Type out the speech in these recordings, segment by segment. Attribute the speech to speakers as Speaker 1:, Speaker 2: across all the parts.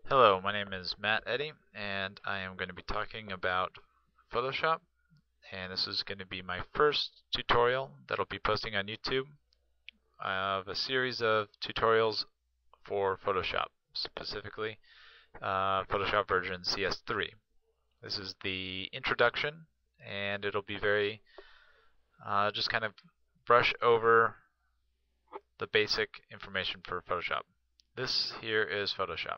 Speaker 1: Hello, my name is Matt Eddy, and I am going to be talking about Photoshop, and this is going to be my first tutorial that I'll be posting on YouTube of a series of tutorials for Photoshop, specifically Photoshop version CS3. This is the introduction, and it'll be very just kind of brush over the basic information for Photoshop. This here is Photoshop.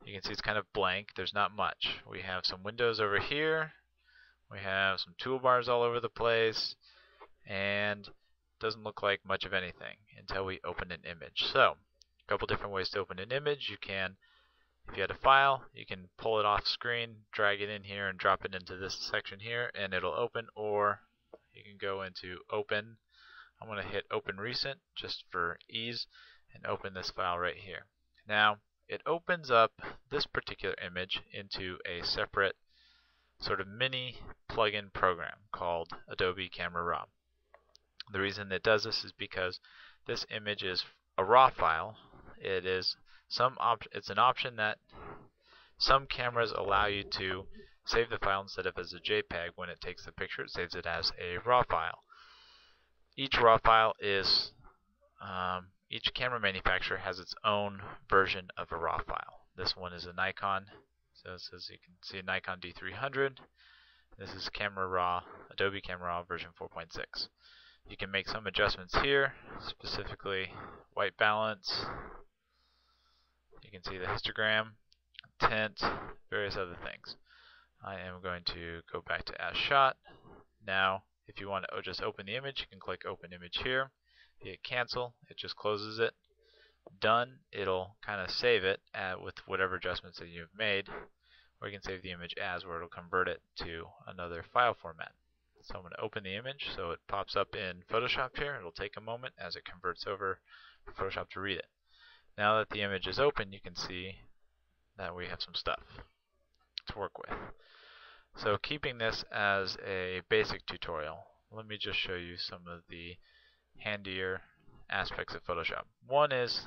Speaker 1: You can see it's kind of blank. There's not much. We have some windows over here. We have some toolbars all over the place. And it doesn't look like much of anything until we open an image. So, a couple different ways to open an image. You can, if you had a file, you can pull it off screen, drag it in here, and drop it into this section here, and it'll open. Or you can go into Open. I'm going to hit Open Recent just for ease and open this file right here. Now, it opens up this particular image into a separate sort of mini plugin program called Adobe Camera Raw. The reason it does this is because this image is a RAW file. It's an option that some cameras allow you to save the file instead of as a JPEG. When it takes the picture, it saves it as a RAW file. Each RAW file is each camera manufacturer has its own version of a RAW file. This one is a Nikon, so it says you can see a Nikon D300. This is Camera Raw, Adobe Camera Raw version 4.6. You can make some adjustments here, specifically white balance. You can see the histogram, tint, various other things. I am going to go back to As Shot. Now, if you want to just open the image, you can click Open Image here. If you hit cancel, it just closes it. Done, it'll kind of save it with whatever adjustments that you've made, or you can save the image as, where it'll convert it to another file format. So I'm going to open the image so it pops up in Photoshop here. It'll take a moment as it converts over for Photoshop to read it. Now that the image is open, you can see that we have some stuff to work with. So keeping this as a basic tutorial, let me just show you some of the handier aspects of Photoshop. One is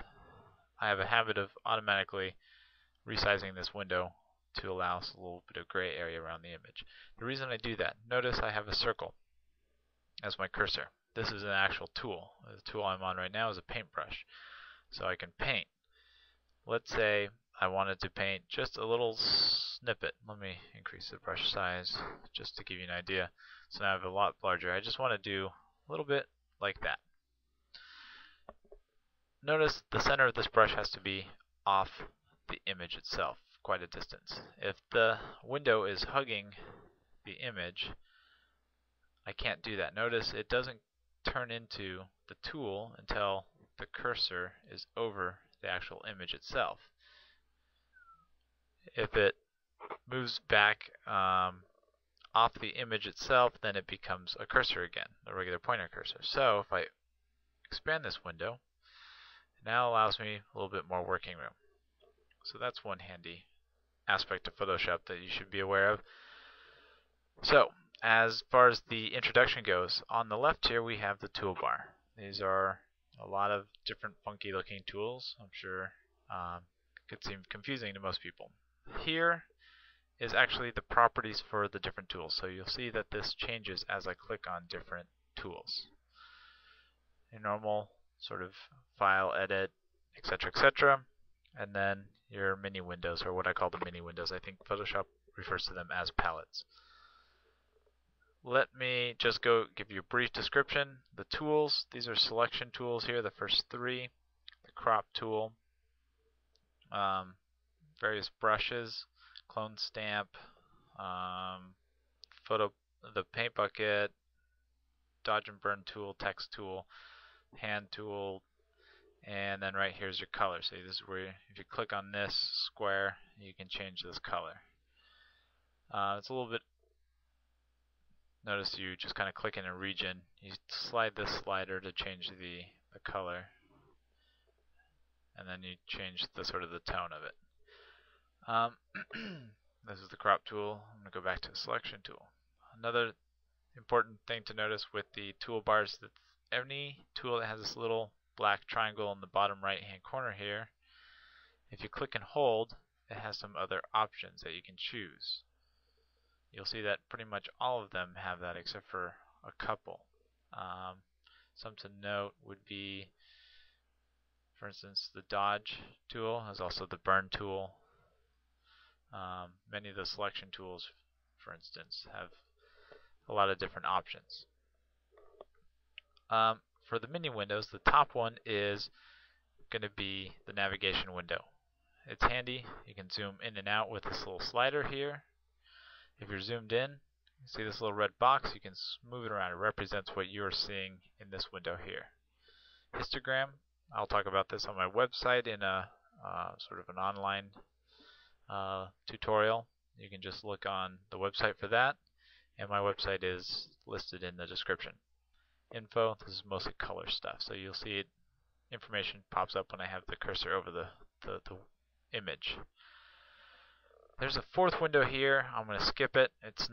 Speaker 1: I have a habit of automatically resizing this window to allow us a little bit of gray area around the image. The reason I do that, notice I have a circle as my cursor. This is an actual tool. The tool I'm on right now is a paintbrush. So I can paint. Let's say I wanted to paint just a little snippet. Let me increase the brush size just to give you an idea. So now I have a lot larger. I just want to do a little bit like that. Notice the center of this brush has to be off the image itself, quite a distance. If the window is hugging the image, I can't do that. Notice it doesn't turn into the tool until the cursor is over the actual image itself. If it moves back off the image itself, then it becomes a cursor again, a regular pointer cursor. So if I expand this window, it now allows me a little bit more working room. So that's one handy aspect of Photoshop that you should be aware of. So as far as the introduction goes, on the left here we have the toolbar. These are a lot of different funky looking tools. I'm sure it could seem confusing to most people. Here is actually the properties for the different tools. So you'll see that this changes as I click on different tools. Your normal sort of file, edit, etc., and then your mini windows, or what I call the mini windows. I think Photoshop refers to them as palettes. Let me just go give you a brief description. The tools, these are selection tools here, the first three. The crop tool, various brushes, clone stamp, the paint bucket, dodge and burn tool, text tool, hand tool, and then right here is your color. So this is where if you click on this square, you can change this color. It's a little bit, notice you just kind of click in a region. You slide this slider to change the color, and then you change the sort of the tone of it. This is the crop tool. I'm going to go back to the selection tool. Another important thing to notice with the toolbars, that any tool that has this little black triangle in the bottom right hand corner here, if you click and hold, it has some other options that you can choose. You'll see that pretty much all of them have that except for a couple. Some to note would be, for instance, the dodge tool has also the burn tool. Many of the selection tools, for instance, have a lot of different options. For the mini windows, the top one is going to be the navigation window. It's handy. You can zoom in and out with this little slider here. If you're zoomed in, you see this little red box, you can move it around. It represents what you're seeing in this window here. Histogram, I'll talk about this on my website in a sort of an online tutorial. You can just look on the website for that, and my website is listed in the description. Info, this is mostly color stuff, so you'll see it, information pops up when I have the cursor over the image. There's a fourth window here. I'm going to skip it. It's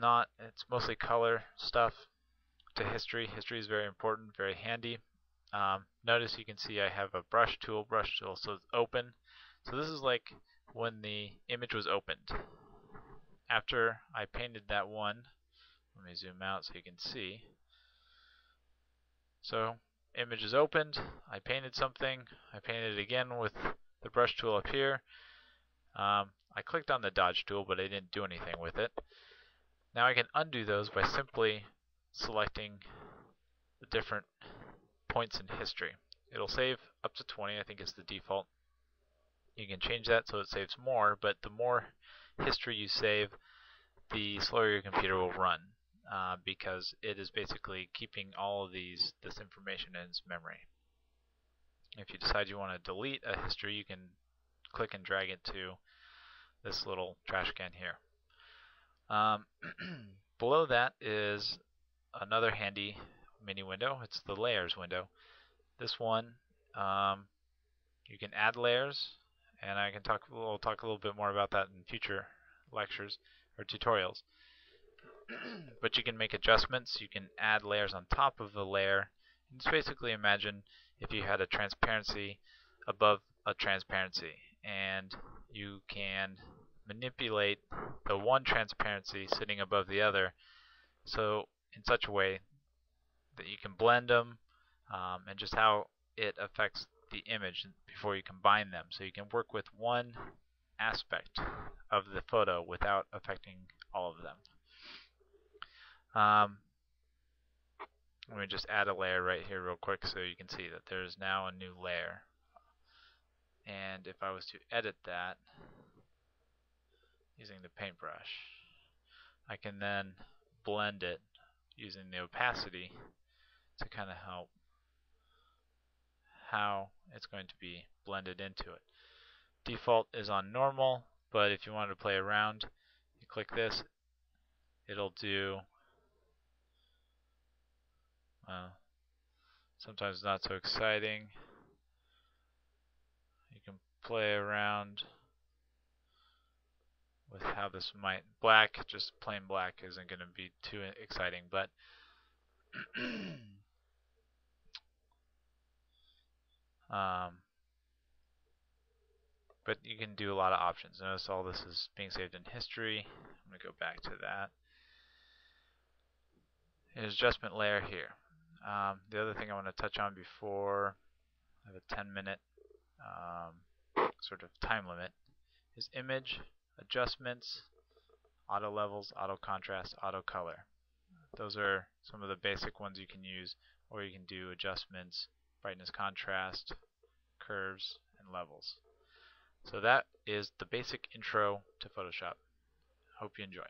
Speaker 1: mostly color stuff to history. History is very important, very handy. Notice you can see I have a brush tool, so it's open. So this is like when the image was opened. After I painted that one, let me zoom out so you can see. So image is opened, I painted something, I painted it again with the brush tool up here. I clicked on the dodge tool, but I didn't do anything with it. Now I can undo those by simply selecting the different points in history. It'll save up to 20, I think is the default. You can change that so it saves more, but the more history you save, the slower your computer will run, because it is basically keeping all of this information in its memory. If you decide you want to delete a history, you can click and drag it to this little trash can here. Below that is another handy mini window. It's the layers window. This one, you can add layers, and we'll talk a little bit more about that in future lectures or tutorials. But you can make adjustments. You can add layers on top of the layer. And just basically imagine if you had a transparency above a transparency, and you can manipulate the one transparency sitting above the other, so in such a way that you can blend them, and just how it affects the image before you combine them. So you can work with one aspect of the photo without affecting all of them. Let me just add a layer right here real quick so you can see that there's now a new layer. And if I was to edit that using the paintbrush, I can then blend it using the opacity to kind of help how it's going to be blended into it. Default is on normal, but if you wanted to play around, you click this, it'll do sometimes not so exciting. You can play around with how this might, just plain black isn't going to be too exciting, but but you can do a lot of options. Notice all this is being saved in history. I'm going to go back to that. There's adjustment layer here. The other thing I want to touch on before I have a 10-minute sort of time limit is image, adjustments, auto levels, auto contrast, auto color. Those are some of the basic ones you can use, or you can do adjustments, brightness, contrast, curves, and levels. So that is the basic intro to Photoshop. Hope you enjoy.